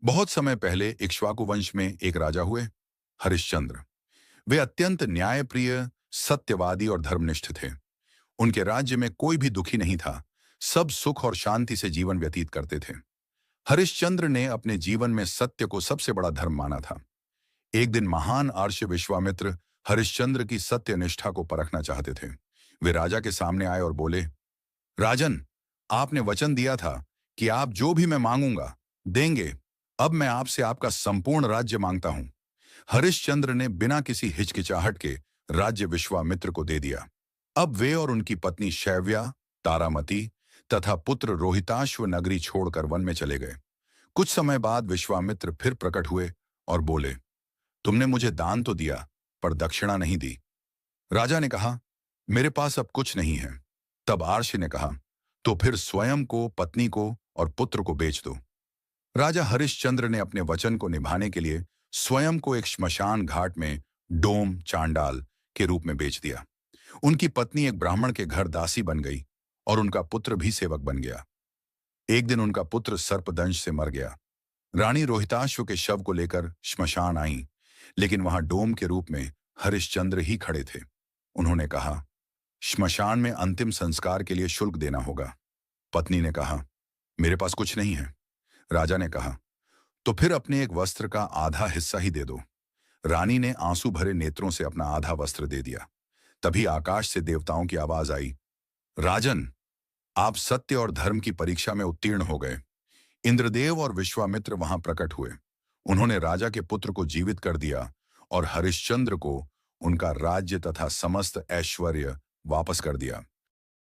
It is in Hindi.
बहुत समय पहले इक्ष्वाकु वंश में एक राजा हुए, हरिश्चंद्र। वे अत्यंत न्यायप्रिय, सत्यवादी और धर्मनिष्ठ थे। उनके राज्य में कोई भी दुखी नहीं था। सब सुख और शांति से जीवन व्यतीत करते थे। हरिश्चंद्र ने अपने जीवन में सत्य को सबसे बड़ा धर्म माना था। एक दिन महान आर्ष विश्वामित्र हरिश्चंद्र की सत्य निष्ठा को परखना चाहते थे। वे राजा के सामने आए और बोले, राजन, आपने वचन दिया था कि आप जो भी मैं मांगूंगा देंगे। अब मैं आपसे आपका संपूर्ण राज्य मांगता हूं। हरिश्चंद्र ने बिना किसी हिचकिचाहट के राज्य विश्वामित्र को दे दिया। अब वे और उनकी पत्नी शैव्या, तारामती तथा पुत्र रोहिताश्व नगरी छोड़कर वन में चले गए। कुछ समय बाद विश्वामित्र फिर प्रकट हुए और बोले, तुमने मुझे दान तो दिया, पर दक्षिणा नहीं दी। राजा ने कहा, मेरे पास अब कुछ नहीं है। तब आर्षि ने कहा, तो फिर स्वयं को, पत्नी को और पुत्र को बेच दो। राजा हरिश्चंद्र ने अपने वचन को निभाने के लिए स्वयं को एक श्मशान घाट में डोम चांडाल के रूप में बेच दिया। उनकी पत्नी एक ब्राह्मण के घर दासी बन गई और उनका पुत्र भी सेवक बन गया। एक दिन उनका पुत्र सर्पदंश से मर गया। रानी रोहिताश्व के शव को लेकर श्मशान आई, लेकिन वहां डोम के रूप में हरिश्चंद्र ही खड़े थे। उन्होंने कहा, श्मशान में अंतिम संस्कार के लिए शुल्क देना होगा। पत्नी ने कहा, मेरे पास कुछ नहीं है। राजा ने कहा, तो फिर अपने एक वस्त्र का आधा हिस्सा ही दे दो। रानी ने आंसू भरे नेत्रों से अपना आधा वस्त्र दे दिया। तभी आकाश से देवताओं की आवाज आई, राजन, आप सत्य और धर्म की परीक्षा में उत्तीर्ण हो गए। इंद्रदेव और विश्वामित्र वहां प्रकट हुए। उन्होंने राजा के पुत्र को जीवित कर दिया और हरिश्चंद्र को उनका राज्य तथा समस्त ऐश्वर्य वापस कर दिया।